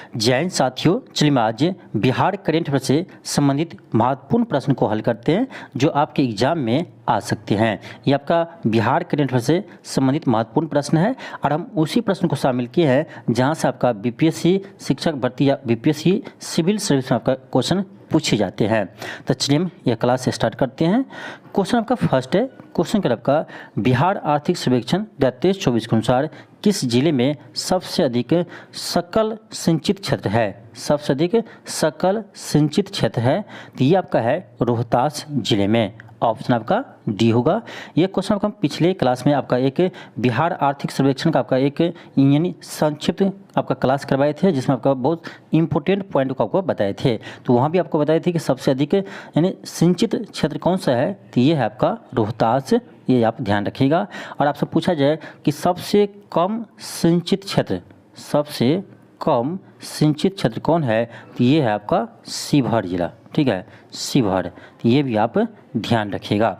जय हिंद साथियों, चलिए मैं आज बिहार करेंट अफेयर से संबंधित महत्वपूर्ण प्रश्न को हल करते हैं जो आपके एग्जाम में आ सकते हैं। ये आपका बिहार करेंट अफेयर से संबंधित महत्वपूर्ण प्रश्न है और हम उसी प्रश्न को शामिल किए हैं जहां से आपका बीपीएससी शिक्षक भर्ती या बीपीएससी सिविल सर्विस में आपका क्वेश्चन पूछे जाते हैं। तो चलिए हम यह क्लास स्टार्ट करते हैं। क्वेश्चन आपका फर्स्ट है, क्वेश्चन का आपका बिहार आर्थिक सर्वेक्षण 2023-24 के अनुसार किस जिले में सबसे अधिक सकल सिंचित क्षेत्र है? सबसे अधिक सकल सिंचित क्षेत्र है तो ये आपका है रोहतास जिले में। ऑप्शन आपका डी होगा। ये क्वेश्चन आपका पिछले क्लास में आपका एक बिहार आर्थिक सर्वेक्षण का आपका एक यानी संक्षिप्त आपका क्लास करवाए थे जिसमें आपका बहुत इंपॉर्टेंट पॉइंट को आपको बताए थे। तो वहाँ भी आपको बताए थे कि सबसे अधिक यानी सिंचित क्षेत्र कौन सा है तो ये है आपका रोहतास। ये आप ध्यान रखिएगा। और आपसे पूछा जाए कि सबसे कम सिंचित क्षेत्र, सबसे कम सिंचित क्षेत्र कौन है तो ये है आपका शिवहर जिला। ठीक है, शिवहर, तो ये भी आप ध्यान रखिएगा।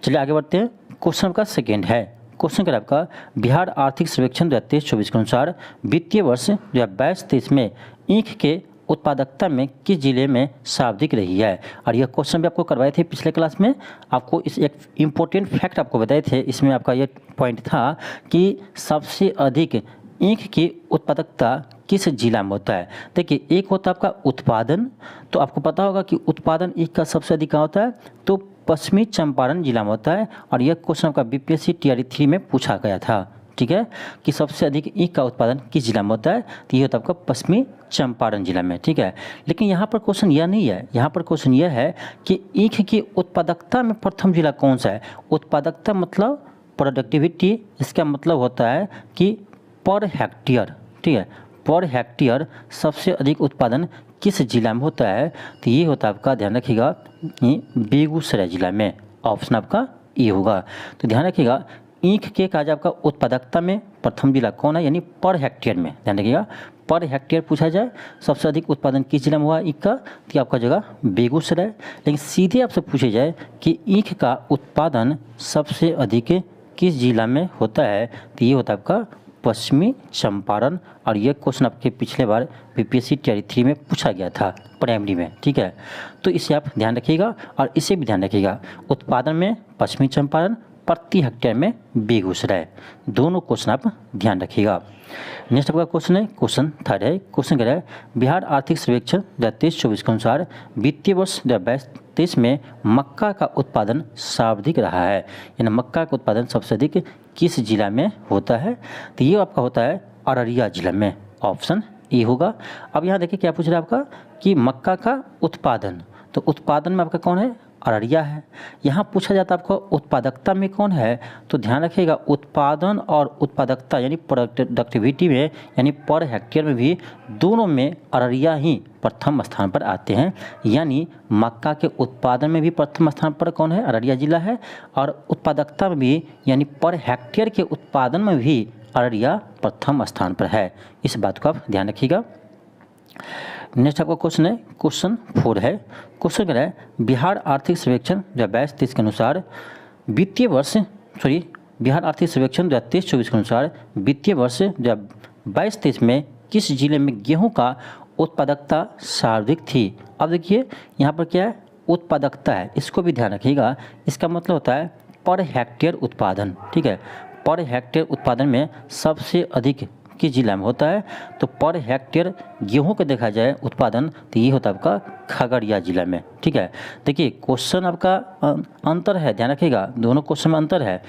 चलिए आगे बढ़ते हैं। क्वेश्चन आपका सेकेंड है, क्वेश्चन का आपका बिहार आर्थिक सर्वेक्षण 2023-24 के अनुसार वित्तीय वर्ष 2022-23 में ईंख के उत्पादकता में किस जिले में सर्वाधिक रही है? और यह क्वेश्चन भी आपको करवाए थे पिछले क्लास में। आपको इस एक इम्पोर्टेंट फैक्ट आपको बताए थे, इसमें आपका ये पॉइंट था कि सबसे अधिक ईंख की उत्पादकता किस जिला में होता है। देखिए, एक होता है आपका उत्पादन, तो आपको पता होगा कि उत्पादन ईंख का सबसे अधिक कहाँ होता है तो पश्चिमी चंपारण जिला में होता है। और यह क्वेश्चन आपका बीपीएससी टीआरई 3 में पूछा गया था। ठीक है, कि सबसे अधिक ईंख का उत्पादन किस जिला में होता है तो ये होता है आपका पश्चिमी चंपारण जिला में। ठीक है, लेकिन यहाँ पर क्वेश्चन यह नहीं है, यहाँ पर क्वेश्चन यह है कि ईंख की उत्पादकता में प्रथम जिला कौन सा है। उत्पादकता मतलब प्रोडक्टिविटी, इसका मतलब होता है कि पर हेक्टेयर। ठीक है, पर हेक्टेयर सबसे अधिक उत्पादन किस जिला में होता है तो ये होता है आपका, ध्यान रखिएगा, बेगूसराय जिला में। ऑप्शन आपका ये होगा। तो ध्यान रखिएगा, ईंख के कहा जाए आपका उत्पादकता में प्रथम जिला कौन है यानी पर हेक्टेयर में। ध्यान रखिएगा, पर हेक्टेयर पूछा जाए सबसे अधिक उत्पादन किस जिला में हुआ ईंख का तो आपका जगह बेगूसराय। लेकिन सीधे आपसे पूछे जाए कि ईंख का उत्पादन सबसे अधिक किस जिला में होता है तो ये होता है आपका पश्चिमी चंपारण। और यह क्वेश्चन आपके पिछले बार बीपीएससी टीआरई 3 में पूछा गया था प्राइमरी में। ठीक है, तो इसे आप ध्यान रखिएगा और इसे भी ध्यान रखिएगा, उत्पादन में पश्चिमी चंपारण, प्रति हेक्टेयर में बेगूसराय। दोनों क्वेश्चन आप ध्यान रखिएगा। नेक्स्ट आपका क्वेश्चन है, क्वेश्चन थर्ड है, क्वेश्चन कह रहा है बिहार आर्थिक सर्वेक्षण 2023-24 के अनुसार वित्तीय वर्ष 2022-23 में मक्का का उत्पादन सर्वाधिक रहा है। यानी मक्का का उत्पादन सबसे अधिक किस जिला में होता है तो ये आपका होता है अररिया जिला में। ऑप्शन ए होगा। अब यहाँ देखिए क्या पूछ रहा है आपका कि मक्का का उत्पादन, तो उत्पादन में आपका कौन है अररिया है। यहाँ पूछा जाता है आपको उत्पादकता में कौन है तो ध्यान रखिएगा, उत्पादन और उत्पादकता यानी प्रोडक्टिविटी में यानी पर हेक्टेयर में भी दोनों में अररिया ही प्रथम स्थान पर आते हैं। यानी मक्का के उत्पादन में भी प्रथम स्थान पर कौन है अररिया जिला है और उत्पादकता में भी यानी पर हेक्टेयर के उत्पादन में भी अररिया प्रथम स्थान पर है। इस बात को आप ध्यान रखिएगा। नेक्स्ट आपका क्वेश्चन है, क्वेश्चन 4 है, क्वेश्चन कह रहा है बिहार आर्थिक सर्वेक्षण 2022-23 के अनुसार वित्तीय वर्ष बिहार आर्थिक सर्वेक्षण 2023-24 के अनुसार वित्तीय वर्ष 2022-23 में किस जिले में गेहूं का उत्पादकता सर्वाधिक थी। अब देखिए यहाँ पर क्या है उत्पादकता है, इसको भी ध्यान रखिएगा। इसका मतलब होता है पर हेक्टेयर उत्पादन। ठीक है, पर हेक्टेयर उत्पादन में सबसे अधिक किस जिला में होता है तो पर हेक्टेयर गेहूं का देखा जाए उत्पादन तो ये होता है आपका खगड़िया जिला में। ठीक है, देखिए क्वेश्चन आपका अंतर है, ध्यान रखिएगा, दोनों क्वेश्चन में अंतर है।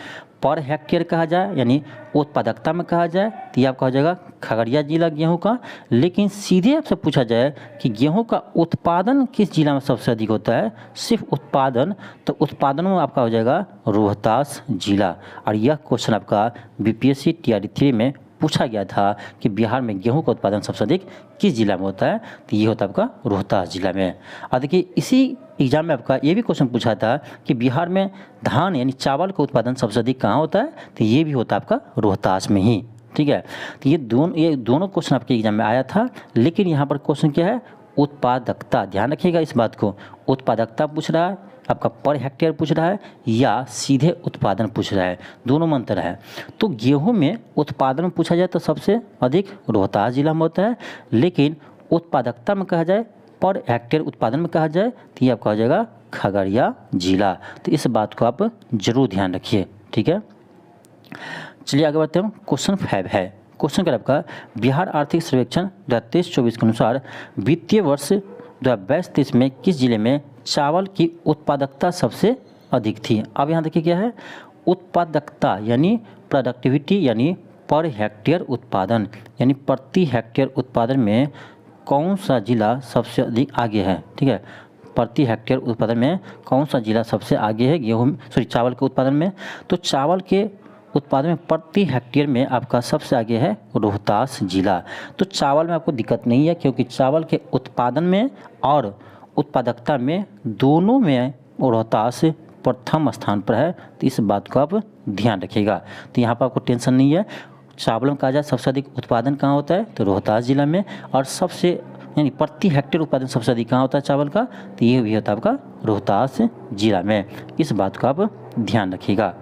पर हेक्टेयर कहा जाए यानी उत्पादकता में कहा जाए तो ये आपका हो जाएगा खगड़िया जिला गेहूं का। लेकिन सीधे आपसे पूछा जाए कि गेहूं का उत्पादन किस जिला में सबसे अधिक होता है, सिर्फ उत्पादन, तो उत्पादन में आपका हो जाएगा रोहतास जिला। और यह क्वेश्चन आपका बीपीएससी टीआरई 3 में पूछा गया था कि बिहार में गेहूं का उत्पादन सबसे अधिक किस जिला में होता है तो ये होता है आपका रोहतास जिला में। और देखिए इसी एग्जाम में आपका ये भी क्वेश्चन पूछा था कि बिहार में धान यानी चावल का उत्पादन सबसे अधिक कहाँ होता है तो ये भी होता है आपका रोहतास में ही। ठीक है, तो ये दोनों क्वेश्चन आपके एग्जाम में आया था। लेकिन यहाँ पर क्वेश्चन क्या है उत्पादकता, ध्यान रखिएगा इस बात को, उत्पादकता पूछ रहा है आपका पर हेक्टेयर पूछ रहा है या सीधे उत्पादन पूछ रहा है, दोनों में अंतर है। तो गेहूं में उत्पादन में पूछा जाए तो सबसे अधिक रोहतास जिला में होता है, लेकिन उत्पादकता में कहा जाए, पर हेक्टेयर उत्पादन में कहा जाए तो ये आपका हो जाएगा खगड़िया जिला। तो इस बात को आप जरूर ध्यान रखिए, ठीक है। चलिए आगे बढ़ते हैं। क्वेश्चन 5 है, क्वेश्चन क्या आपका, बिहार आर्थिक सर्वेक्षण 2023-24 के अनुसार वित्तीय वर्ष 2022-23 में किस जिले में चावल की उत्पादकता सबसे अधिक थी। अब यहाँ देखिए क्या है, उत्पादकता यानी प्रोडक्टिविटी यानी पर हेक्टेयर उत्पादन यानी प्रति हेक्टेयर उत्पादन में कौन सा जिला सबसे अधिक आगे है, ठीक है। प्रति हेक्टेयर उत्पादन में कौन सा जिला सबसे आगे है चावल के उत्पादन में। तो चावल के उत्पादन में प्रति हेक्टेयर में आपका सबसे आगे है रोहतास जिला। तो चावल में आपको दिक्कत नहीं है, क्योंकि चावल के उत्पादन में और उत्पादकता में दोनों में रोहतास प्रथम स्थान पर है। तो इस बात को आप ध्यान रखिएगा। तो यहाँ पर आपको टेंशन नहीं है। चावल में कहा जाए सबसे अधिक उत्पादन कहाँ होता है, तो रोहतास जिला में, और सबसे यानी प्रति हेक्टेयर उत्पादन सबसे अधिक कहाँ होता है चावल का, तो ये भी होता है आपका रोहतास जिला में। इस बात को आप ध्यान रखिएगा।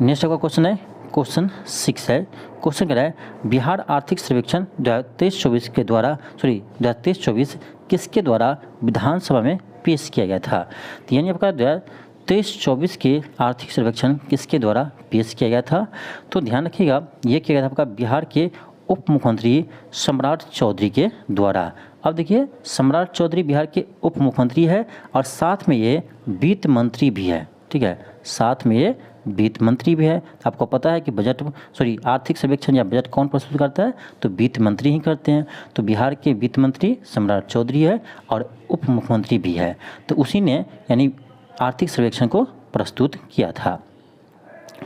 नेक्स्ट आपका क्वेश्चन है, क्वेश्चन 6 है। क्वेश्चन कह रहा है, बिहार आर्थिक सर्वेक्षण 2023-24 किसके द्वारा विधानसभा में पेश किया गया था। तो यानी आपका 2023-24 के आर्थिक सर्वेक्षण किसके द्वारा पेश किया गया था। तो ध्यान रखिएगा, ये किया गया था आपका बिहार के उप मुख्यमंत्री सम्राट चौधरी के द्वारा। अब देखिए, सम्राट चौधरी बिहार के उप मुख्यमंत्री है और साथ में ये वित्त मंत्री भी है, ठीक है, साथ में ये वित्त मंत्री भी है। आपको पता है कि आर्थिक सर्वेक्षण या बजट कौन प्रस्तुत करता है, तो वित्त मंत्री ही करते हैं। तो बिहार के वित्त मंत्री सम्राट चौधरी है और उप मुख्यमंत्री भी है, तो उसी ने यानी आर्थिक सर्वेक्षण को प्रस्तुत किया था,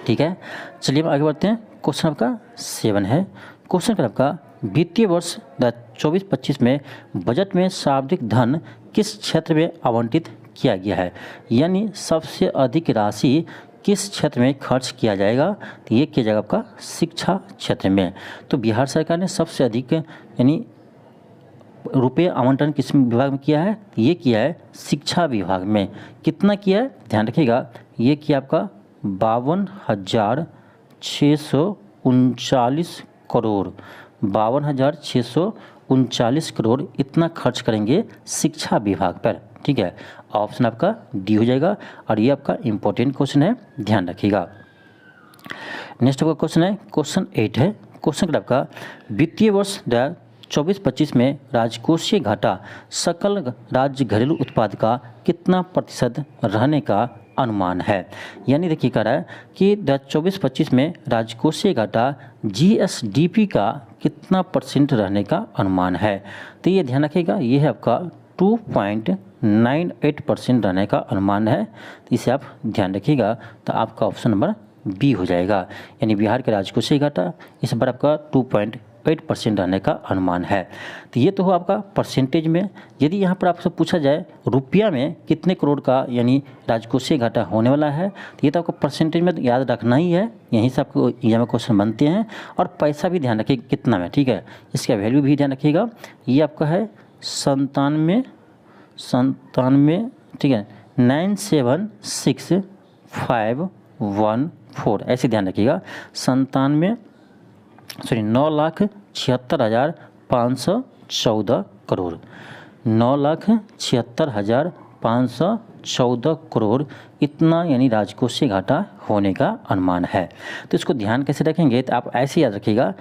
ठीक है। चलिए आगे बढ़ते हैं। क्वेश्चन आपका 7 है। क्वेश्चन का आपका, वित्तीय वर्ष 2024-25 में बजट में सर्वाधिक धन किस क्षेत्र में आवंटित किया गया है, यानी सबसे अधिक राशि किस क्षेत्र में खर्च किया जाएगा। तो ये किया जाएगा आपका शिक्षा क्षेत्र में। तो बिहार सरकार ने सबसे अधिक यानी रुपये आवंटन किस विभाग में किया है, ये किया है शिक्षा विभाग में। कितना किया है, ध्यान रखिएगा, ये किया आपका 52,639 करोड़, 52,639 करोड़ इतना खर्च करेंगे शिक्षा विभाग पर, ठीक है। ऑप्शन आपका डी हो जाएगा और ये आपका इम्पोर्टेंट क्वेश्चन है, ध्यान रखिएगा। नेक्स्ट आपका क्वेश्चन है, क्वेश्चन 8 है। क्वेश्चन आपका, वित्तीय वर्ष 2024-25 में राजकोषीय घाटा सकल राज्य घरेलू उत्पाद का कितना प्रतिशत रहने का अनुमान है। यानी देखिए कह रहा है कि 2024-25 में राजकोषीय घाटा जीएसडीपी का कितना % रहने का अनुमान है। तो ये ध्यान रखिएगा, ये है आपका 2.98% रहने का अनुमान है। तो इसे आप ध्यान रखिएगा। तो आपका ऑप्शन नंबर बी हो जाएगा, यानी बिहार के राजकोषीय घाटा इस बार आपका 2.8% रहने का अनुमान है। तो ये तो हो आपका परसेंटेज में। यदि यहाँ पर आपसे पूछा जाए रुपया में कितने करोड़ का यानी राजकोषीय घाटा होने वाला है, तो ये तो आपको परसेंटेज में याद रखना ही है, यहीं से आपको एग्जाम में क्वेश्चन बनते हैं। और पैसा भी ध्यान रखिए कितना में, ठीक है, इसका वैल्यू भी ध्यान रखिएगा। ये आपका है 97, ठीक है, 9,76,514 ऐसे ध्यान रखिएगा। 9,76,514 करोड़, 9,76,514 करोड़ इतना यानी राजकोषीय घाटा होने का अनुमान है। तो इसको ध्यान कैसे रखेंगे, तो आप ऐसे याद रखिएगा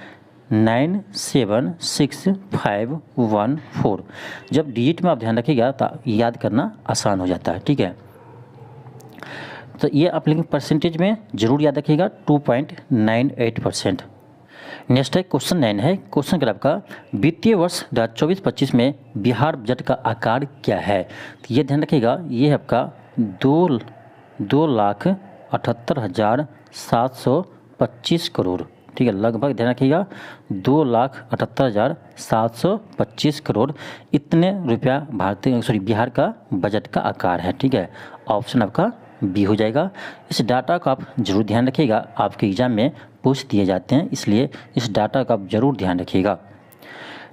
9,76,514। जब डिजिट में आप ध्यान रखिएगा तो याद करना आसान हो जाता है, ठीक है। तो ये आप लेकिन परसेंटेज में जरूर याद रखिएगा 2.98%। नेक्स्ट है क्वेश्चन 9 है। क्वेश्चन का आपका, वित्तीय वर्ष 2024-25 में बिहार बजट का आकार क्या है। तो ये ध्यान रखिएगा, ये है आपका 2,78,725 करोड़, ठीक है, लगभग ध्यान रखिएगा 2,78,725 करोड़ इतने रुपया बिहार का बजट का आकार है, ठीक है। ऑप्शन आपका बी हो जाएगा। इस डाटा को आप जरूर ध्यान रखिएगा, आपके एग्जाम में पूछ दिए जाते हैं, इसलिए इस डाटा का आप जरूर ध्यान रखिएगा।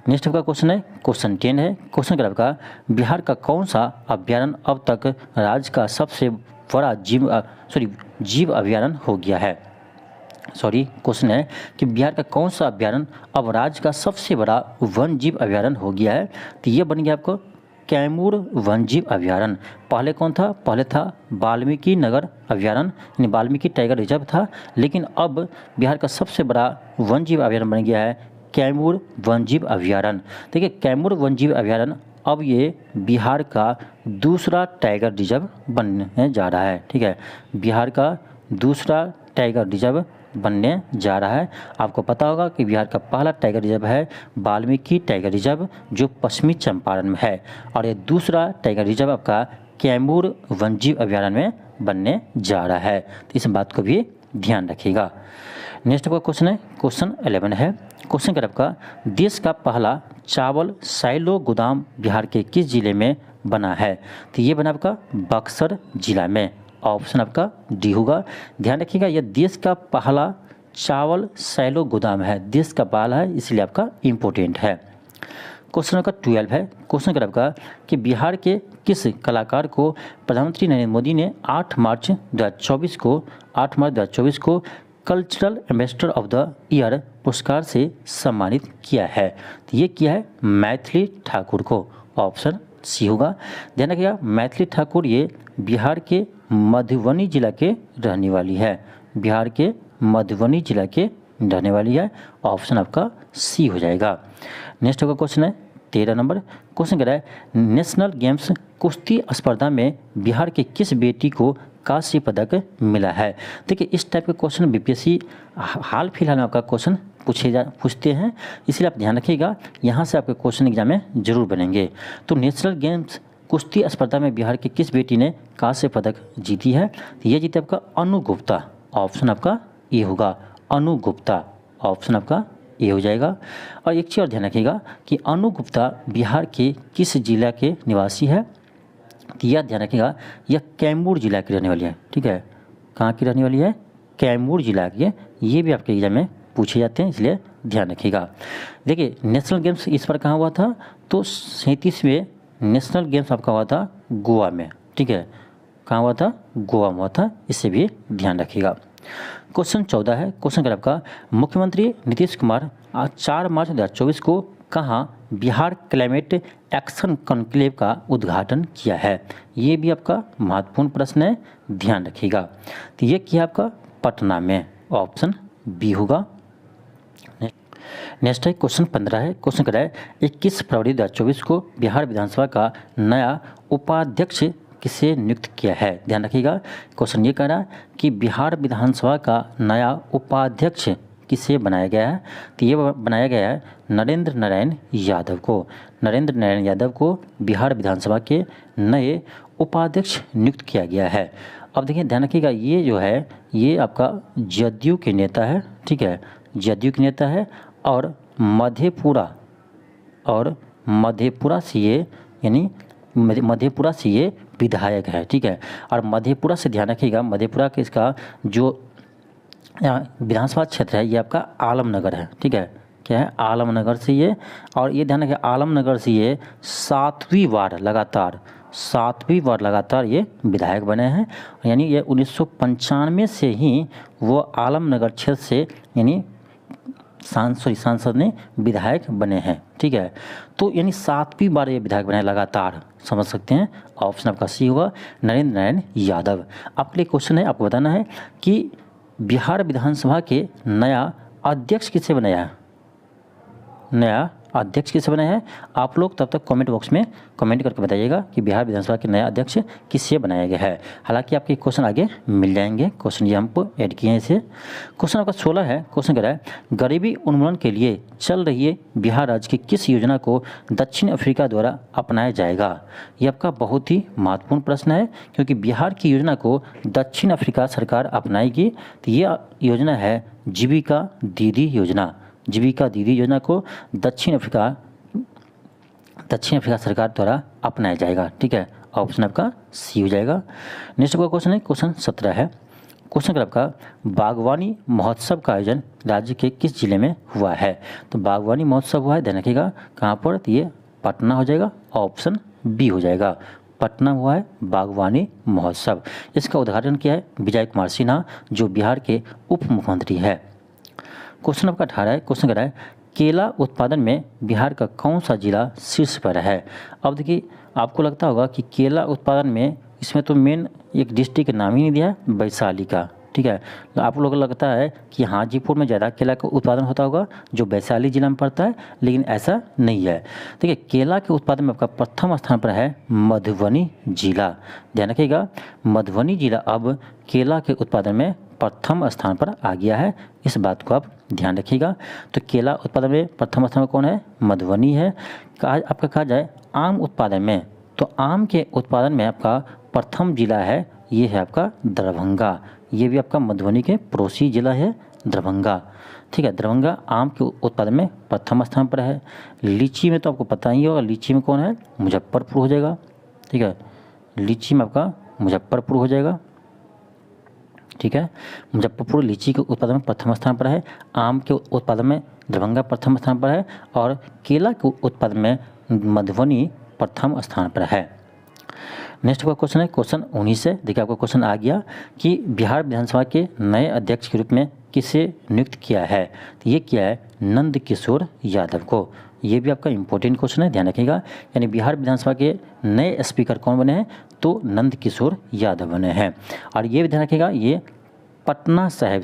नेक्स्ट आपका क्वेश्चन है क्वेश्चन 10 है। क्वेश्चन क्या आपका, बिहार का कौन सा अभ्यारण्य अब तक राज्य का सबसे बड़ा जीव अभ्यारण्य हो गया है। क्वेश्चन है कि बिहार का कौन सा अभ्यारण्य अब राज्य का सबसे बड़ा वन जीव अभ्यारण्य हो गया है। तो ये बन गया आपको कैमूर वन जीव अभ्यारण्य। पहले कौन था, पहले था वाल्मीकि नगर अभ्यारण्य यानी वाल्मीकि टाइगर रिजर्व था, लेकिन अब बिहार का सबसे बड़ा वन जीव अभ्यारण्य बन गया है कैमूर वन जीव अभ्यारण्य। देखिए कैमूर वन जीव अभ्यारण्य अब ये बिहार का दूसरा टाइगर रिजर्व बनने जा रहा है। ठीक है, बिहार का दूसरा टाइगर रिजर्व बनने जा रहा है। आपको पता होगा कि बिहार का पहला टाइगर रिजर्व है वाल्मीकि टाइगर रिजर्व जो पश्चिमी चंपारण में है, और ये दूसरा टाइगर रिजर्व आपका कैमूर वन्यजीव अभ्यारण्य में बनने जा रहा है। तो इस बात को भी ध्यान रखिएगा। नेक्स्ट आपका क्वेश्चन है क्वेश्चन 11 है। क्वेश्चन क्या आपका, देश का पहला चावल साइलो गोदाम बिहार के किस जिले में बना है। तो ये बना आपका बक्सर जिला में। ऑप्शन आपका डी होगा। ध्यान रखिएगा, यह देश का पहला चावल सैलो गोदाम है, देश का पहला है, इसलिए आपका इम्पोर्टेंट है। क्वेश्चन आपका 12 है। क्वेश्चन क्या आपका कि बिहार के किस कलाकार को प्रधानमंत्री नरेंद्र मोदी ने 8 मार्च 2024 को cultural ambassador of the year पुरस्कार से सम्मानित किया है। तो ये किया है मैथिली ठाकुर को। ऑप्शन सी होगा। ध्यान रखिएगा, मैथिली ठाकुर ये बिहार के मधुबनी जिला के रहने वाली है, बिहार के मधुबनी जिला के रहने वाली है। ऑप्शन आपका सी हो जाएगा। नेक्स्ट आपका क्वेश्चन है 13 नंबर। क्वेश्चन कह रहा है नेशनल गेम्स कुश्ती स्पर्धा में बिहार के किस बेटी को कांस्य पदक मिला है। देखिए इस टाइप के क्वेश्चन बीपीएससी हाल फिलहाल में आपका क्वेश्चन पूछते हैं, इसलिए आप ध्यान रखिएगा, यहाँ से आपके क्वेश्चन एग्जाम में जरूर बनेंगे। तो नेशनल गेम्स कुश्ती स्पर्धा में बिहार की किस बेटी ने कांस्य पदक जीती है। तो ये जीती आपका अनु गुप्ता। ऑप्शन आपका ए होगा, अनु गुप्ता। ऑप्शन आपका ए हो जाएगा। और एक चीज़ और ध्यान रखिएगा कि अनु गुप्ता बिहार के किस जिला के निवासी है। तो यह ध्यान रखिएगा, यह कैमूर जिला की रहने वाली है। ठीक है, कहाँ की रहने वाली है, कैमूर जिला की है। ये भी आपके एग्जाम में पूछे जाते हैं, इसलिए ध्यान रखिएगा। देखिए नेशनल गेम्स इस पर कहाँ हुआ था, तो 37वें नेशनल गेम्स आपका हुआ था गोवा में। ठीक है, कहाँ हुआ था, गोवा में हुआ था, इससे भी ध्यान रखिएगा। क्वेश्चन 14 है। क्वेश्चन क्या आपका, मुख्यमंत्री नीतीश कुमार आज 4 मार्च 2024 को कहाँ बिहार क्लाइमेट एक्शन कॉन्क्लेव का उद्घाटन किया है। ये भी आपका महत्वपूर्ण प्रश्न है, ध्यान रखिएगा। तो ये किया आपका पटना में। ऑप्शन बी होगा। नेक्स्ट है क्वेश्चन 15 है। क्वेश्चन कह रहा है 21 फरवरी 2024 को बिहार विधानसभा का नया उपाध्यक्ष किसे नियुक्त किया है। ध्यान रखिएगा, क्वेश्चन ये कह रहा है कि बिहार विधानसभा का नया उपाध्यक्ष किसे बनाया गया है। तो ये बनाया गया है नरेंद्र नारायण यादव को। नरेंद्र नारायण यादव को बिहार विधानसभा के नए उपाध्यक्ष नियुक्त किया गया है। अब देखिए ध्यान रखिएगा, ये जो है ये आपका जदयू के नेता है। ठीक है, जदयू के नेता है और मधेपुरा से ये यानी मधेपुरा से ये विधायक है। ठीक है, और मधेपुरा से ध्यान रखिएगा, मधेपुरा के इसका जो विधानसभा क्षेत्र है ये आपका आलमनगर है। ठीक है, क्या है, आलमनगर से ये, और ये ध्यान रखिए आलमनगर से ये 7वीं बार लगातार ये विधायक बने हैं। यानी ये 1995 से ही वो आलमनगर क्षेत्र से यानी सांसद ने विधायक बने हैं। ठीक है, तो यानी 7वीं बार ये विधायक बने लगातार, समझ सकते हैं। ऑप्शन आपका सी होगा, नरेंद्र नारायण यादव। आपके लिए क्वेश्चन है, आपको बताना है कि बिहार विधानसभा के नया अध्यक्ष किसे बनाया है। नया अध्यक्ष किसे बनाया है, आप लोग तब तक कमेंट बॉक्स में कमेंट करके बताइएगा कि बिहार विधानसभा के नया अध्यक्ष किससे बनाया गया है। हालांकि आपके क्वेश्चन आगे मिल जाएंगे, क्वेश्चन ये हमको ऐड किए हैं इसे। क्वेश्चन आपका 16 है। क्वेश्चन कह रहा है गरीबी उन्मूलन के लिए चल रही है बिहार राज्य की किस योजना को दक्षिण अफ्रीका द्वारा अपनाया जाएगा। ये आपका बहुत ही महत्वपूर्ण प्रश्न है, क्योंकि बिहार की योजना को दक्षिण अफ्रीका सरकार अपनाएगी। तो ये योजना है जीविका दीदी योजना। जीविका दीदी योजना को दक्षिण अफ्रीका सरकार द्वारा अपनाया जाएगा। ठीक है, ऑप्शन आपका सी हो जाएगा। नेक्स्ट आपका क्वेश्चन है क्वेश्चन 17 है। क्वेश्चन नंबर आपका बागवानी महोत्सव का आयोजन राज्य के किस जिले में हुआ है? तो बागवानी महोत्सव हुआ है, ध्यान रखिएगा कहाँ पर, तो ये पटना हो जाएगा, ऑप्शन बी हो जाएगा, पटना हुआ है बागवानी महोत्सव। इसका उद्घाटन किया है विजय कुमार सिन्हा, जो बिहार के उप मुख्यमंत्री है। क्वेश्चन नंबर 18 है, क्वेश्चन कह रहा है केला उत्पादन में बिहार का कौन सा जिला शीर्ष पर है? अब देखिए आपको लगता होगा कि केला उत्पादन में इसमें तो मेन एक डिस्ट्रिक्ट नाम ही नहीं दिया है, वैशाली का, ठीक है। तो आप लोगों को लगता है कि हाजीपुर में ज़्यादा केला का उत्पादन होता होगा जो वैशाली जिला में पड़ता है, लेकिन ऐसा नहीं है। देखिए केला के उत्पादन में आपका प्रथम स्थान पर है मधुबनी जिला, ध्यान रखिएगा मधुबनी जिला अब केला के उत्पादन में प्रथम स्थान पर आ गया है, इस बात को आप ध्यान रखिएगा। तो केला उत्पादन में प्रथम स्थान पर कौन है? मधुबनी है। आपका कहा जाए आम उत्पादन में, तो आम के उत्पादन में आपका प्रथम जिला है, ये है आपका दरभंगा, ये भी आपका मधुबनी के पड़ोसी जिला है दरभंगा, ठीक है। दरभंगा आम के उत्पादन में प्रथम स्थान पर है। लीची में तो आपको पता ही होगा, लीची में कौन है? मुजफ्फरपुर हो जाएगा, ठीक है, लीची में आपका मुजफ्फरपुर हो जाएगा, ठीक है। मुजफ्फरपुर लीची के उत्पादन में प्रथम स्थान पर है, आम के उत्पादन में दरभंगा प्रथम स्थान पर है, और केला के उत्पादन में मधुबनी प्रथम स्थान पर है। नेक्स्ट का क्वेश्चन है क्वेश्चन 19 है। देखिए आपका क्वेश्चन आ गया कि बिहार विधानसभा के नए अध्यक्ष के रूप में किसे नियुक्त किया है? तो ये किया है नंद किशोर यादव को। ये भी आपका इंपॉर्टेंट क्वेश्चन है, ध्यान रखिएगा। यानी बिहार विधानसभा के नए स्पीकर कौन बने हैं? तो नंद किशोर यादव बने हैं। और ये भी ध्यान रखिएगा ये पटना साहिब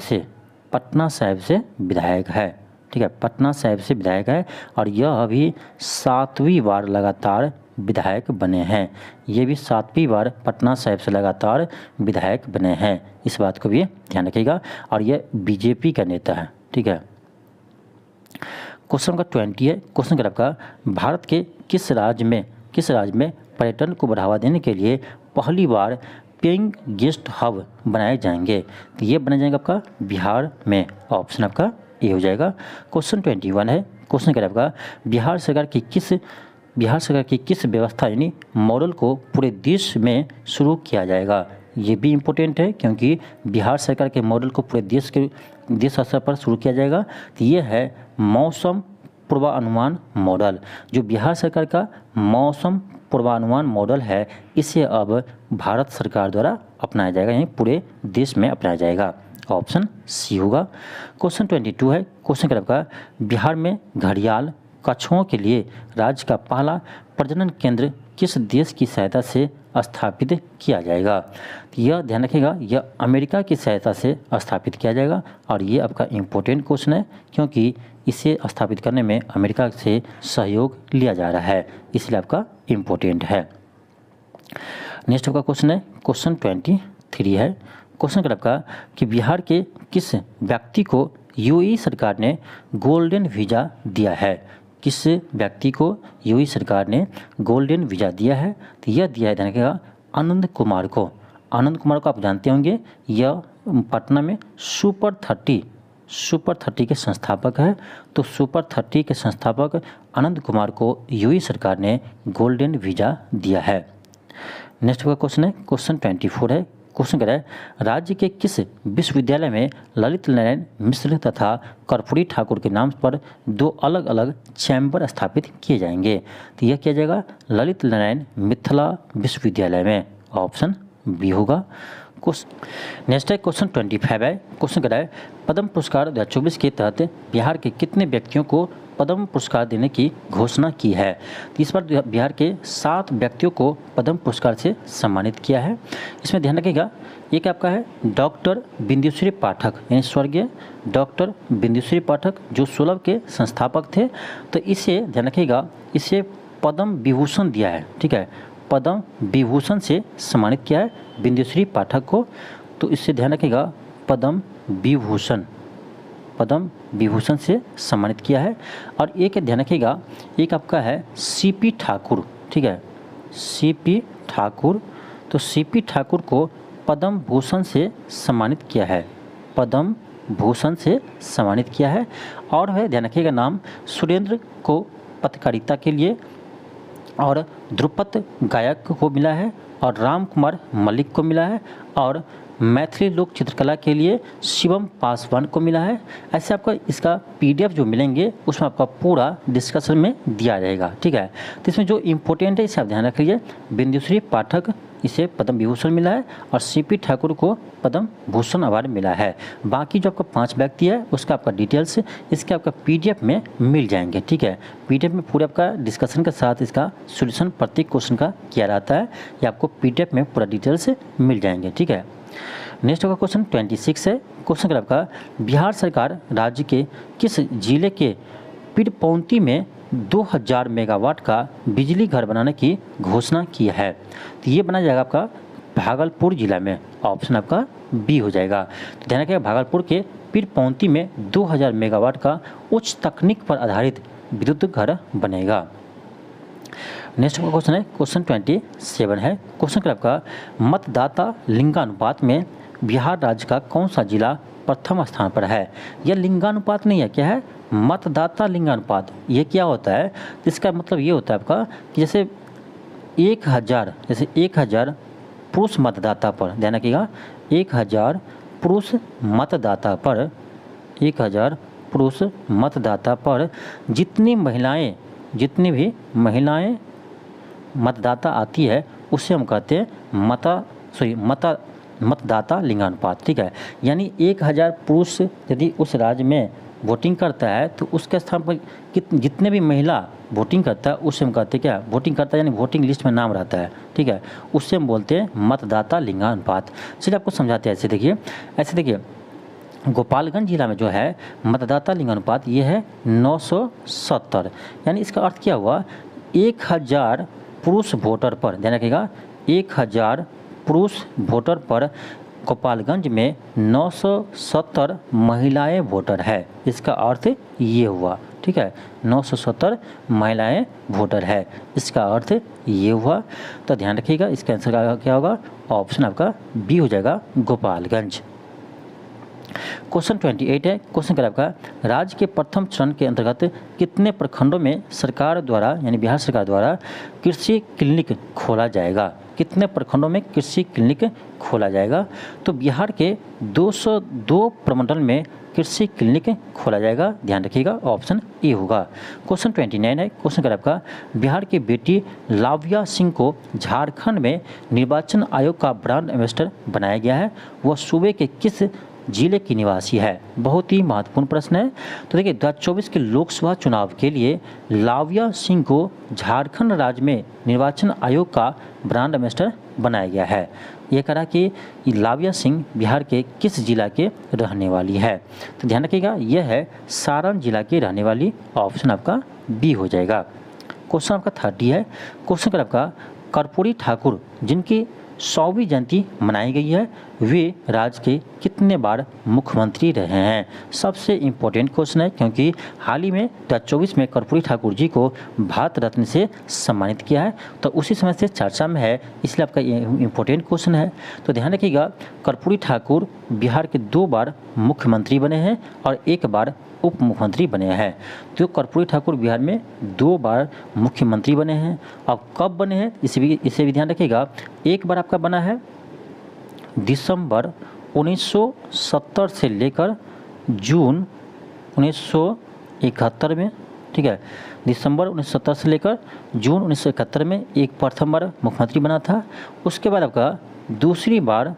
से विधायक है, ठीक है, पटना साहिब से विधायक है, और यह अभी 7वीं बार लगातार विधायक बने हैं। ये भी 7वीं बार पटना साहिब से लगातार विधायक बने हैं, इस बात को भी ध्यान रखिएगा। और ये बीजेपी का नेता है, ठीक है। क्वेश्चन का 20 है, क्वेश्चन का आपका भारत के किस राज्य में पर्यटन को बढ़ावा देने के लिए पहली बार पेइंग गेस्ट हब बनाए जाएंगे? तो ये बनाए जाएंगे आपका बिहार में, ऑप्शन आपका ए हो जाएगा। क्वेश्चन 21 है, क्वेश्चन का आपका बिहार सरकार की किस व्यवस्था यानी मॉडल को पूरे देश में शुरू किया जाएगा? ये भी इम्पोर्टेंट है क्योंकि बिहार सरकार के मॉडल को पूरे देश स्तर पर शुरू किया जाएगा। तो ये है मौसम पूर्वानुमान मॉडल। जो बिहार सरकार का मौसम पूर्वानुमान मॉडल है, इसे अब भारत सरकार द्वारा अपनाया जाएगा, यानी पूरे देश में अपनाया जाएगा, ऑप्शन सी होगा। क्वेश्चन 22 है, क्वेश्चन का आपका बिहार में घड़ियाल कछुओं के लिए राज्य का पहला प्रजनन केंद्र किस देश की सहायता से स्थापित किया जाएगा? यह ध्यान रखिएगा यह अमेरिका की सहायता से स्थापित किया जाएगा, और ये आपका इम्पोर्टेंट क्वेश्चन है क्योंकि इसे स्थापित करने में अमेरिका से सहयोग लिया जा रहा है, इसलिए आपका इम्पोर्टेंट है। नेक्स्ट आपका क्वेश्चन है क्वेश्चन 23 है, क्वेश्चन का आपका कि बिहार के किस व्यक्ति को यूएई सरकार ने गोल्डन वीज़ा दिया है? किस व्यक्ति को यूएई सरकार ने गोल्डन वीज़ा दिया है? तो यह दिया है, ध्यान रखिएगा, आनंद कुमार को। आनंद कुमार को आप जानते होंगे, यह पटना में सुपर 30 के संस्थापक है। तो सुपर 30 के संस्थापक आनंद कुमार को यूएई सरकार ने गोल्डन वीज़ा दिया है। नेक्स्ट का क्वेश्चन है क्वेश्चन 24 है, क्वेश्चन कह रहा है राज्य के किस विश्वविद्यालय में ललित नारायण मिश्र तथा कर्पूरी ठाकुर के नाम पर 2 अलग अलग चैम्बर स्थापित किए जाएंगे? तो यह किया जाएगा ललित नारायण मिथिला विश्वविद्यालय में, ऑप्शन बी होगा। नेक्स्ट है क्वेश्चन 25 है, क्वेश्चन कह रहा है पद्म पुरस्कार 2024 के तहत बिहार के कितने व्यक्तियों को पद्म पुरस्कार देने की घोषणा की है? तो इस बार बिहार के 7 व्यक्तियों को पद्म पुरस्कार से सम्मानित किया है। इसमें ध्यान रखिएगा एक आपका है डॉक्टर बिंदुश्री पाठक, यानी स्वर्गीय डॉक्टर बिंदुश्री पाठक जो सुलभ के संस्थापक थे। तो इसे ध्यान रखिएगा इसे पद्म विभूषण दिया है, ठीक है, पद्म विभूषण से सम्मानित किया है बिंदुश्री पाठक को। तो इससे ध्यान रखिएगा पद्म विभूषण से सम्मानित किया है। और एक ध्यान रखिएगा एक आपका है सीपी ठाकुर, ठीक है, सीपी ठाकुर। तो सीपी ठाकुर को पद्म भूषण से सम्मानित किया है, पद्म भूषण से सम्मानित किया है। और है ध्यान रखिएगा नाम सुरेंद्र को पत्रकारिता के लिए और द्रुपद गायक को मिला है और राम कुमार मलिक को मिला है और मैथिली लोक चित्रकला के लिए शिवम पासवान को मिला है। ऐसे आपका इसका पीडीएफ जो मिलेंगे उसमें आपका पूरा डिस्कशन में दिया जाएगा, ठीक है। तो इसमें जो इम्पोर्टेंट है इसे आप ध्यान रख लीजिए। बिंदुश्री पाठक इसे पद्म विभूषण मिला है और सीपी ठाकुर को पद्म भूषण अवार्ड मिला है। बाकी जो आपका 5 व्यक्ति है उसका आपका डिटेल्स इसके आपका पीडीएफ में मिल जाएंगे, ठीक है। पीडीएफ में पूरे आपका डिस्कशन के साथ इसका सॉल्यूशन प्रत्येक क्वेश्चन का किया जाता है। ये आपको पीडीएफ में पूरा डिटेल्स मिल जाएंगे, ठीक है। नेक्स्ट होगा क्वेश्चन 26 है। क्वेश्चन का आपका बिहार सरकार राज्य के किस जिले के पीरपौंती में 2000 मेगावाट का बिजली घर बनाने की घोषणा की है? तो ये बनाया जाएगा आपका भागलपुर जिला में। ऑप्शन आपका बी हो जाएगा। तो ध्यान रखिएगा भागलपुर के पीरपौंती में 2000 मेगावाट का उच्च तकनीक पर आधारित विद्युत घर बनेगा। नेक्स्ट क्वेश्चन है क्वेश्चन 27 है। क्वेश्चन का आपका मतदाता लिंगानुपात में बिहार राज्य का कौन सा जिला प्रथम स्थान पर है? यह लिंगानुपात नहीं है, क्या है? मतदाता लिंगानुपात। ये क्या होता है? इसका मतलब ये होता है आपका कि जैसे 1000 पुरुष मतदाता पर, ध्यान रखिएगा 1000 पुरुष मतदाता पर 1000 पुरुष मतदाता पर जितनी भी महिलाएं मतदाता आती है उसे हम कहते हैं मतदाता लिंगानुपात, ठीक है। यानी 1000 पुरुष यदि उस राज्य में वोटिंग करता है तो उसके स्थान पर जितने भी महिला वोटिंग करता है उससे हम कहते हैं क्या? वोटिंग करता है, यानी वोटिंग लिस्ट में नाम रहता है, ठीक है। उससे हम बोलते हैं मतदाता लिंगानुपात। चलिए आपको समझाते हैं। ऐसे देखिए गोपालगंज जिला में जो है मतदाता लिंगानुपात ये है 970। यानी इसका अर्थ क्या हुआ? 1000 पुरुष वोटर पर, ध्यान रखिएगा 1000 पुरुष वोटर पर गोपालगंज में 970 महिलाएं वोटर है। इसका अर्थ ये हुआ, ठीक है। 970 महिलाएं वोटर है, इसका अर्थ ये हुआ। तो ध्यान रखिएगा इसका आंसर क्या होगा? ऑप्शन आपका बी हो जाएगा, गोपालगंज। क्वेश्चन 28 है। क्वेश्चन क्या आपका राज्य के प्रथम चरण के अंतर्गत कितने प्रखंडों में सरकार द्वारा यानी बिहार सरकार द्वारा कृषि क्लिनिक खोला जाएगा? कितने प्रखंडों में कृषि क्लिनिक खोला जाएगा? तो बिहार के 202 प्रमंडल में कृषि क्लिनिक खोला जाएगा। ध्यान रखिएगा ऑप्शन ए होगा। क्वेश्चन 29 है। क्वेश्चन क्या आपका बिहार की बेटी लाविया सिंह को झारखंड में निर्वाचन आयोग का ब्रांड एम्बेसडर बनाया गया है। वह सूबे के किस जिले की निवासी है? बहुत ही महत्वपूर्ण प्रश्न है। तो देखिए 2024 के लोकसभा चुनाव के लिए लाविया सिंह को झारखंड राज्य में निर्वाचन आयोग का ब्रांड एम्बेसडर बनाया गया है। ये कह रहा कि लाविया सिंह बिहार के किस जिला के रहने वाली है? तो ध्यान रखिएगा यह है सारण जिला की रहने वाली। ऑप्शन आपका बी हो जाएगा। क्वेश्चन आपका 30 है। क्वेश्चन का आपका कर्पूरी ठाकुर जिनकी 100वीं जयंती मनाई गई है वे राज्य के कितने बार मुख्यमंत्री रहे हैं? सबसे इम्पोर्टेंट क्वेश्चन है क्योंकि हाल ही में 2024 में कर्पूरी ठाकुर जी को भारत रत्न से सम्मानित किया है, तो उसी समय से चर्चा में है, इसलिए आपका ये इम्पोर्टेंट क्वेश्चन है। तो ध्यान रखिएगा कर्पूरी ठाकुर बिहार के 2 बार मुख्यमंत्री बने हैं और 1 बार उप मुख्यमंत्री बने हैं। तो कर्पूरी ठाकुर बिहार में 2 बार मुख्यमंत्री बने हैं। अब कब बने हैं इसे भी ध्यान रखिएगा। 1 बार आपका बना है दिसंबर 1970 से लेकर जून 1971 में, ठीक है। दिसंबर 1970 से लेकर जून 1971 में एक प्रथम बार मुख्यमंत्री बना था। उसके बाद आपका दूसरी बार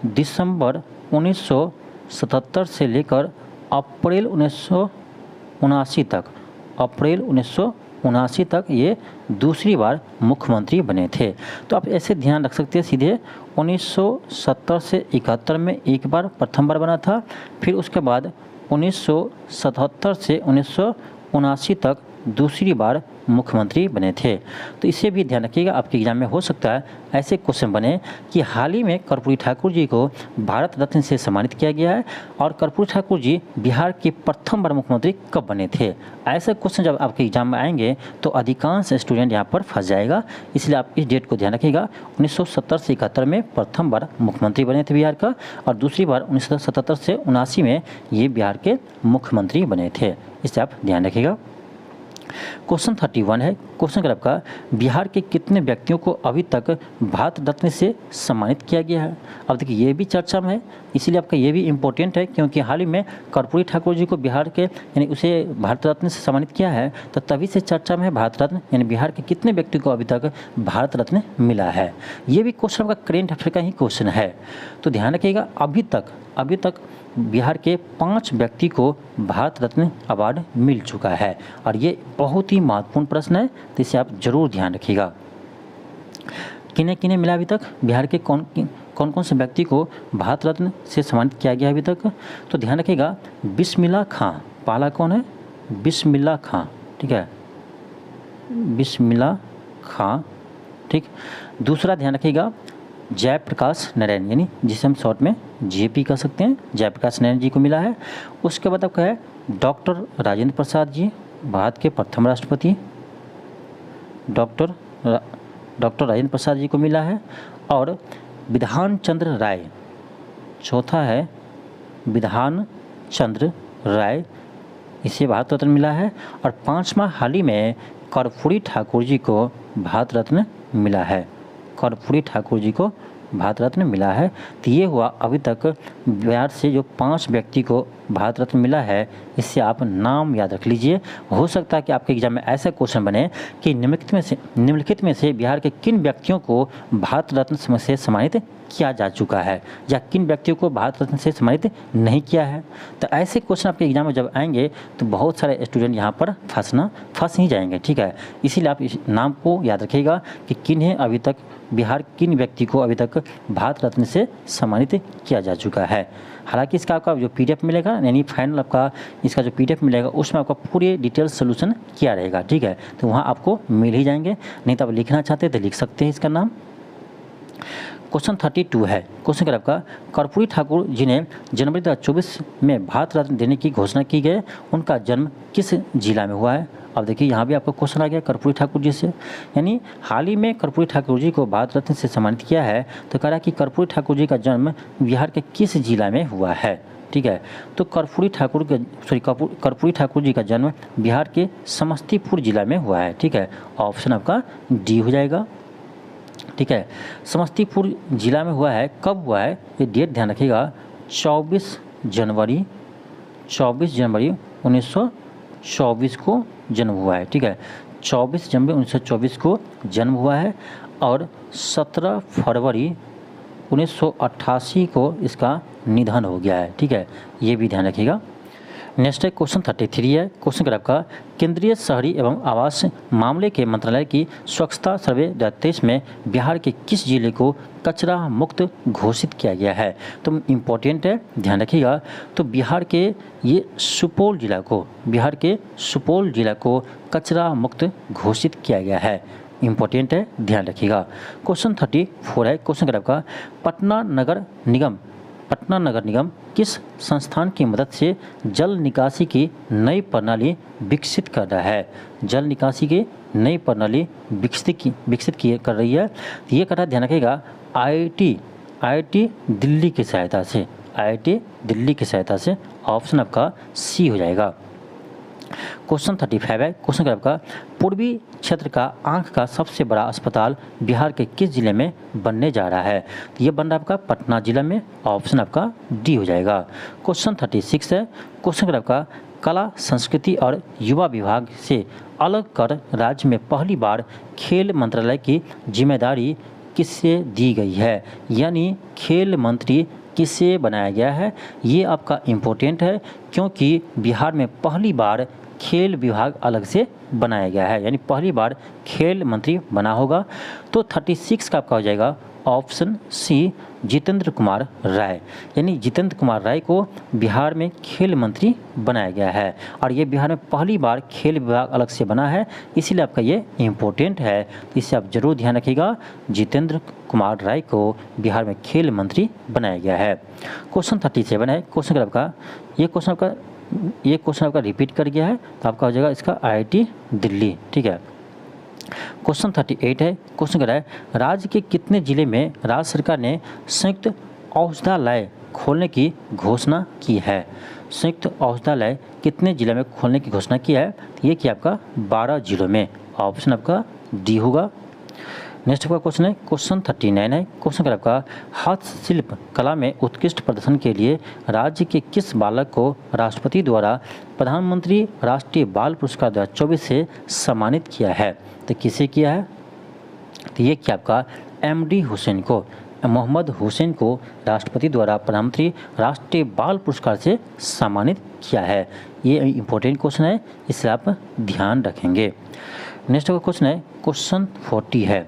दिसंबर 1977 से लेकर अप्रैल 1979 तक ये दूसरी बार मुख्यमंत्री बने थे। तो आप ऐसे ध्यान रख सकते हैं सीधे 1970 से 71 में 1 बार प्रथम बार बना था, फिर उसके बाद 1977 से 1979 तक दूसरी बार मुख्यमंत्री बने थे। तो इसे भी ध्यान रखिएगा, आपके एग्जाम में हो सकता है ऐसे क्वेश्चन बने कि हाल ही में कर्पूरी ठाकुर जी को भारत रत्न से सम्मानित किया गया है और कर्पूरी ठाकुर जी बिहार के प्रथम बार मुख्यमंत्री कब बने थे। ऐसे क्वेश्चन जब आपके एग्जाम में आएंगे तो अधिकांश स्टूडेंट यहाँ पर फंस जाएगा, इसलिए आप इस डेट को ध्यान रखिएगा। 1970 से 71 में प्रथम बार मुख्यमंत्री बने थे बिहार का और दूसरी बार 1977 से 79 में ये बिहार के मुख्यमंत्री बने थे, इसे आप ध्यान रखिएगा। क्वेश्चन 31 है, क्वेश्चन का आपका बिहार के कितने व्यक्तियों को अभी तक भारत रत्न से सम्मानित किया गया है। अब देखिए ये भी चर्चा में है, इसीलिए आपका ये भी इम्पोर्टेंट है, क्योंकि हाल ही में कर्पूरी ठाकुर जी को बिहार के यानी उसे भारत रत्न से सम्मानित किया है, तो तभी से चर्चा में है भारत रत्न, यानी बिहार के कितने व्यक्ति को अभी तक भारत रत्न मिला है। ये भी क्वेश्चन आपका करेंट अफेयर का ही क्वेश्चन है, तो ध्यान रखिएगा। अभी तक बिहार के 5 व्यक्ति को भारत रत्न अवार्ड मिल चुका है, और ये बहुत ही महत्वपूर्ण प्रश्न है, तो इसे आप जरूर ध्यान रखिएगा। किन्हें किन्हें मिला अभी तक, बिहार के कौन कौन से व्यक्ति को भारत रत्न से सम्मानित किया गया अभी तक, तो ध्यान रखिएगा। बिस्मिल्लाह खां, पहला कौन है, बिस्मिल्लाह खां, ठीक है, बिस्मिल्लाह खां, ठीक। दूसरा ध्यान रखिएगा जयप्रकाश नारायण, यानी जिसे हम शॉर्ट में जेपी कह सकते हैं, जयप्रकाश नारायण जी को मिला है। उसके बाद आपका है डॉक्टर राजेंद्र प्रसाद जी, भारत के प्रथम राष्ट्रपति, डॉक्टर राजेंद्र प्रसाद जी को मिला है। और विधान चंद्र राय, चौथा है विधान चंद्र राय, इसे भारत रत्न मिला है। और 5वां हाल ही में कर्पूरी ठाकुर जी को भारत रत्न मिला है, कर्पूरी ठाकुर जी को भारत रत्न मिला है। तो ये हुआ अभी तक बिहार से जो 5 व्यक्ति को भारत रत्न मिला है, इससे आप नाम याद रख लीजिए। हो सकता है कि आपके एग्जाम में ऐसा क्वेश्चन बने कि निम्नलिखित में से बिहार के किन व्यक्तियों को भारत रत्न से सम्मानित किया जा चुका है, या किन व्यक्तियों को भारत रत्न से सम्मानित नहीं किया है। तो ऐसे क्वेश्चन आपके एग्जाम में जब आएंगे तो बहुत सारे स्टूडेंट यहाँ पर फंस ही जाएंगे, ठीक है। इसीलिए आप इस नाम को याद रखिएगा कि किन व्यक्ति को अभी तक भारत रत्न से सम्मानित किया जा चुका है। हालांकि इसका आपका जो PDF मिलेगा, यानी फाइनल आपका इसका जो PDF मिलेगा, उसमें आपका पूरे डिटेल सोल्यूशन किया रहेगा, ठीक है। तो वहाँ आपको मिल ही जाएंगे, नहीं तो आप लिखना चाहते हैं तो लिख सकते हैं इसका नाम। क्वेश्चन 32 है, क्वेश्चन का आपका कर्पूरी ठाकुर जी ने जनवरी 2024 में भारत रत्न देने की घोषणा की गई, उनका जन्म किस जिला में हुआ है। अब देखिए यहाँ भी आपको क्वेश्चन आ गया कर्पूरी ठाकुर जी से, यानी हाल ही में कर्पूरी ठाकुर जी को भारत रत्न से सम्मानित किया है, तो कह रहा है कि कर्पूरी ठाकुर जी का जन्म बिहार के किस जिला में हुआ है, ठीक है। तो कर्पूरी ठाकुर जी का जन्म बिहार के समस्तीपुर जिला में हुआ है, ठीक है। ऑप्शन आपका डी हो जाएगा, ठीक है। समस्तीपुर जिला में हुआ है, कब हुआ है ये डेट ध्यान रखिएगा, 24 जनवरी 1924 को जन्म हुआ है, ठीक है। 24 जनवरी 1924 को जन्म हुआ है, और 17 फरवरी 1988 को इसका निधन हो गया है, ठीक है। ये भी ध्यान रखिएगा। नेक्स्ट है क्वेश्चन 33 है, क्वेश्चन का आपका केंद्रीय शहरी एवं आवास मामले के मंत्रालय की स्वच्छता सर्वे 2023 में बिहार के किस जिले को कचरा मुक्त घोषित किया गया है। तो इम्पोर्टेंट है, ध्यान रखिएगा। तो बिहार के सुपौल जिला को कचरा मुक्त घोषित किया गया है, इम्पोर्टेंट है, ध्यान रखिएगा। क्वेश्चन 34 है, क्वेश्चन का आपका पटना नगर निगम किस संस्थान की मदद से जल निकासी की नई प्रणाली विकसित कर रहा है। जल निकासी की नई प्रणाली विकसित कर रही है, ये कर रहा है, ध्यान रखिएगा, IIT दिल्ली की सहायता से, ऑप्शन आपका सी हो जाएगा। क्वेश्चन 35 है, क्वेश्चन आपका पूर्वी क्षेत्र का आंख का सबसे बड़ा अस्पताल बिहार के किस जिले में बनने जा रहा है। ये बन रहा है आपका पटना जिला में, ऑप्शन आपका डी हो जाएगा। क्वेश्चन 36 है, क्वेश्चन आपका कला संस्कृति और युवा विभाग से अलग कर राज्य में पहली बार खेल मंत्रालय की जिम्मेदारी किससे दी गई है, यानी खेल मंत्री किससे बनाया गया है। ये आपका इम्पोर्टेंट है, क्योंकि बिहार में पहली बार खेल विभाग अलग से बनाया गया है, यानी पहली बार खेल मंत्री बना होगा। तो 36 का आपका हो जाएगा ऑप्शन सी, जितेंद्र कुमार राय, यानी जितेंद्र कुमार राय को बिहार में खेल मंत्री बनाया गया है, और ये बिहार में पहली बार खेल विभाग अलग से बना है, इसीलिए आपका ये इम्पोर्टेंट है, इसे आप जरूर ध्यान रखिएगा। जितेंद्र कुमार राय को बिहार में खेल मंत्री बनाया गया है। क्वेश्चन 37 है, क्वेश्चन आपका रिपीट कर गया है, तो आपका हो जाएगा इसका IIT दिल्ली, ठीक है। क्वेश्चन 38 है, क्वेश्चन कर रहा है राज्य के कितने जिले में राज्य सरकार ने संयुक्त औषधालय खोलने की घोषणा की है। संयुक्त औषधालय कितने जिले में खोलने की घोषणा की है? ये कि आपका 12 जिलों में। ऑप्शन आपका डी होगा। नेक्स्ट आपका क्वेश्चन है क्वेश्चन 39 है। क्वेश्चन आपका हस्तशिल्प कला में उत्कृष्ट प्रदर्शन के लिए राज्य के किस बालक को राष्ट्रपति द्वारा प्रधानमंत्री राष्ट्रीय बाल पुरस्कार 2024 से सम्मानित किया है? तो किसे किया है? तो ये क्या आपका MD हुसैन को, मोहम्मद हुसैन को राष्ट्रपति द्वारा प्रधानमंत्री राष्ट्रीय बाल पुरस्कार से सम्मानित किया है। ये इंपॉर्टेंट क्वेश्चन है, इसे आप ध्यान रखेंगे। नेक्स्ट आपका क्वेश्चन है क्वेश्चन 40 है।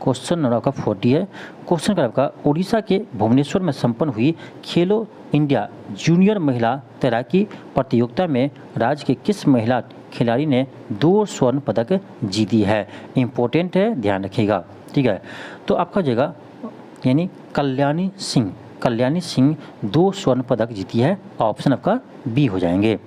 क्वेश्चन नंबर आपका 40 है। क्वेश्चन का आपका उड़ीसा के भुवनेश्वर में संपन्न हुई खेलो इंडिया जूनियर महिला तैराकी प्रतियोगिता में राज्य के किस महिला खिलाड़ी ने 2 स्वर्ण पदक जीती है? इंपॉर्टेंट है, ध्यान रखिएगा। ठीक है, तो आपका जगह यानी कल्याणी सिंह 2 स्वर्ण पदक जीती है। ऑप्शन आपका बी हो जाएंगे।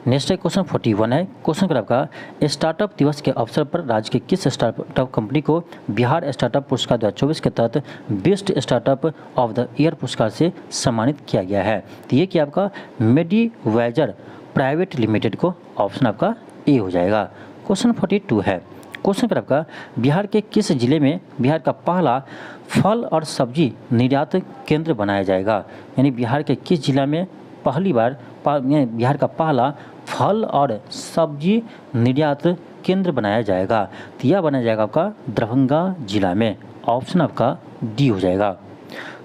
नेक्स्ट है क्वेश्चन 41 है। क्वेश्चन का आपका स्टार्टअप दिवस के अवसर पर राज्य के किस स्टार्टअप कंपनी को बिहार स्टार्टअप पुरस्कार 2024 के तहत best startup of the year पुरस्कार से सम्मानित किया गया है? तो ये कि आपका मेडिवाइजर प्राइवेट लिमिटेड को। ऑप्शन आपका ए हो जाएगा। क्वेश्चन 42 है। क्वेश्चन का आपका बिहार के किस जिले में बिहार का पहला फल और सब्जी निर्यात केंद्र बनाया जाएगा? यानी बिहार के किस जिला में पहली बार बिहार का पहला फल और सब्जी निर्यात केंद्र बनाया जाएगा? तो यह बनाया जाएगा आपका दरभंगा जिला में। ऑप्शन आपका डी हो जाएगा।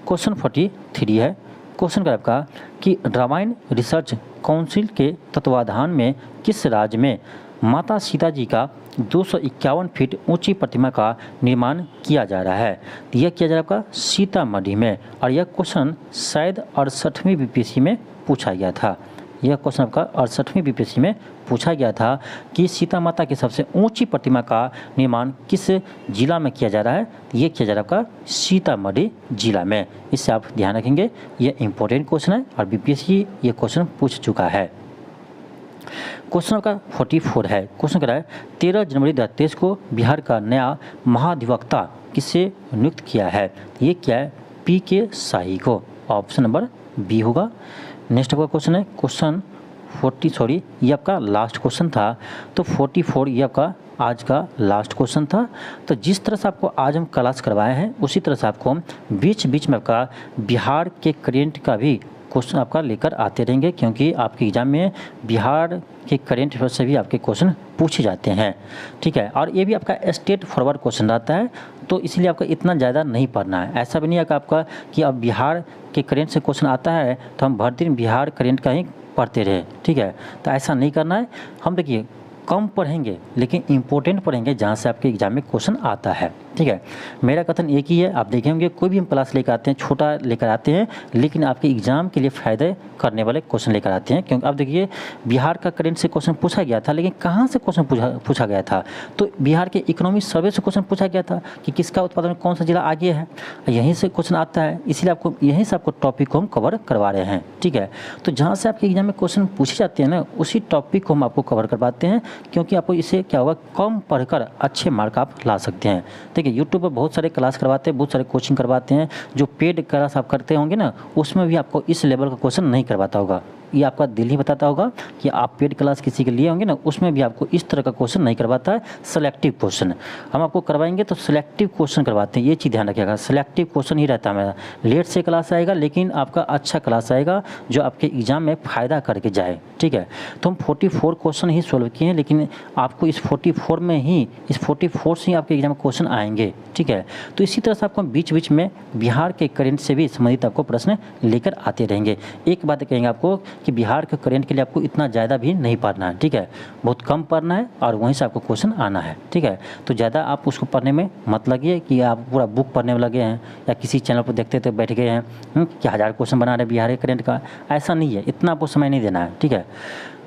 क्वेश्चन 43 है। क्वेश्चन का आपका कि रामायण रिसर्च काउंसिल के तत्वाधान में किस राज्य में माता सीता जी का 251 फीट ऊंची प्रतिमा का निर्माण किया जा रहा है? तो यह किया जा रहा है आपका सीतामढ़ी में। और यह क्वेश्चन शायद 68वीं BPSC में पूछा गया था। यह क्वेश्चन आपका 68वीं BPSC में पूछा गया था कि सीता माता की सबसे ऊंची प्रतिमा का निर्माण किस जिला में किया जा रहा है? ये किया जा रहा है आपका सीतामढ़ी जिला में। इससे आप ध्यान रखेंगे, ये इंपॉर्टेंट क्वेश्चन है और BPSC ये क्वेश्चन पूछ चुका है। क्वेश्चन का 44 है। क्वेश्चन कह रहा है 13 जनवरी 2023 को बिहार का नया महाधिवक्ता किसे नियुक्त किया है? ये क्या है? PK शाही को। ऑप्शन नंबर बी होगा। नेक्स्ट आपका क्वेश्चन है क्वेश्चन 40 ये आपका लास्ट क्वेश्चन था। तो 44 ये आपका आज का लास्ट क्वेश्चन था। तो जिस तरह से आपको आज हम क्लास करवाए हैं उसी तरह से आपको हम बीच बीच में आपका बिहार के करेंट का भी क्वेश्चन आपका लेकर आते रहेंगे, क्योंकि आपके एग्जाम में बिहार के करेंट अफेयर से भी आपके क्वेश्चन पूछे जाते हैं। ठीक है, और ये भी आपका स्टेट फॉरवर्ड क्वेश्चन रहता है, तो इसलिए आपका इतना ज़्यादा नहीं पढ़ना है। ऐसा भी नहीं है कि आपका कि अब बिहार के करेंट से क्वेश्चन आता है तो हम भर दिन बिहार करेंट का ही पढ़ते रहे। ठीक है, तो ऐसा नहीं करना है। हम देखिए कम पढ़ेंगे लेकिन इम्पोर्टेंट पढ़ेंगे जहाँ से आपके एग्जाम में क्वेश्चन आता है। ठीक है, मेरा कथन एक ही है। आप देखेंगे कोई भी हम क्लास लेकर आते हैं, छोटा लेकर आते हैं, लेकिन आपके एग्जाम के लिए फ़ायदे करने वाले क्वेश्चन लेकर आते हैं। क्योंकि आप देखिए बिहार का करेंट से क्वेश्चन पूछा गया था, लेकिन कहाँ से क्वेश्चन पूछा गया था? तो बिहार के इकोनॉमिक सर्वे से क्वेश्चन पूछा गया था कि किसका उत्पादन में कौन सा जिला आगे है, यहीं से क्वेश्चन आता है। इसलिए आपको यहीं से आपको टॉपिक को हम कवर करवा रहे हैं। ठीक है, तो जहाँ से आपके एग्जाम में क्वेश्चन पूछे जाते हैं ना, उसी टॉपिक को हम आपको कवर करवाते हैं, क्योंकि आपको इसे क्या होगा, कम पढ़कर अच्छे मार्क आप ला सकते हैं। देखिए यूट्यूब पर बहुत सारे क्लास करवाते हैं, बहुत सारे कोचिंग करवाते हैं। जो पेड क्लास आप करते होंगे ना, उसमें भी आपको इस लेवल का क्वेश्चन नहीं करवाता होगा। ये आपका दिल ही बताता होगा कि आप पेड क्लास किसी के लिए होंगे ना, उसमें भी आपको इस तरह का क्वेश्चन नहीं करवाता है। सेलेक्टिव क्वेश्चन हम आपको करवाएंगे तो सेलेक्टिव क्वेश्चन करवाते हैं, ये चीज़ ध्यान रखिएगा। सेलेक्टिव क्वेश्चन ही रहता है हमारा। लेट से क्लास आएगा लेकिन आपका अच्छा क्लास आएगा जो आपके एग्जाम में फ़ायदा करके जाए। ठीक है, तो हम 44 क्वेश्चन ही सोल्व किए हैं, लेकिन आपको इस 44 से ही आपके एग्जाम में क्वेश्चन आएंगे। ठीक है, तो इसी तरह से आपको बीच बीच में बिहार के करेंट से भी संबंधित आपको प्रश्न लेकर आते रहेंगे। एक बात कहेंगे आपको कि बिहार के करेंट के लिए आपको इतना ज़्यादा भी नहीं पढ़ना है। ठीक है, बहुत कम पढ़ना है और वहीं से आपको क्वेश्चन आना है। ठीक है, तो ज़्यादा आप उसको पढ़ने में मत लगिए कि आप पूरा बुक पढ़ने में लगे हैं या किसी चैनल पर देखते तो बैठ गए हैं कि 1000 क्वेश्चन बना रहे बिहार के करेंट का। ऐसा नहीं है, इतना आपको समय नहीं देना है। ठीक है,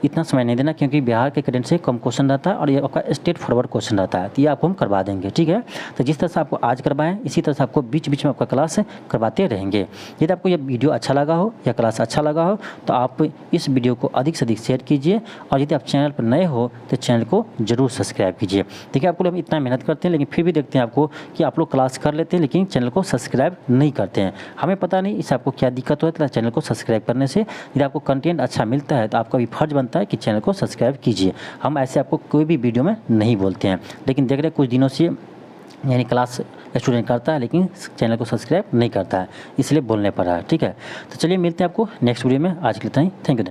इतना समय नहीं देना, क्योंकि बिहार के करंट से कम क्वेश्चन रहता है और ये आपका स्ट्रेट फॉरवर्ड क्वेश्चन रहता है, तो ये आपको हम करवा देंगे, ठीक है। तो जिस तरह से आपको आज करवाएं इसी तरह से आपको बीच बीच में आपका क्लास करवाते रहेंगे। यदि आपको ये वीडियो अच्छा लगा हो या क्लास अच्छा लगा हो तो आप इस वीडियो को अधिक से अधिक शेयर कीजिए, और यदि आप चैनल पर नए हो तो चैनल को जरूर सब्सक्राइब कीजिए। देखिए आपको हम इतना मेहनत करते हैं लेकिन फिर भी देखते हैं आपको कि आप लोग क्लास कर लेते हैं लेकिन चैनल को सब्सक्राइब नहीं करते हैं। हमें पता नहीं इससे आपको क्या दिक्कत होता है। चैनल को सब्सक्राइब करने से यदि आपको कंटेंट अच्छा मिलता है तो आपका भी फर्ज बनता है कि चैनल को सब्सक्राइब कीजिए। हम ऐसे आपको कोई भी वीडियो में नहीं बोलते हैं, लेकिन देख रहे हैं कुछ दिनों से यानी क्लास स्टूडेंट करता है लेकिन चैनल को सब्सक्राइब नहीं करता है, इसलिए बोलने पड़ रहा है, ठीक है। तो चलिए मिलते हैं आपको नेक्स्ट वीडियो में। आज के लिए थैंक यू।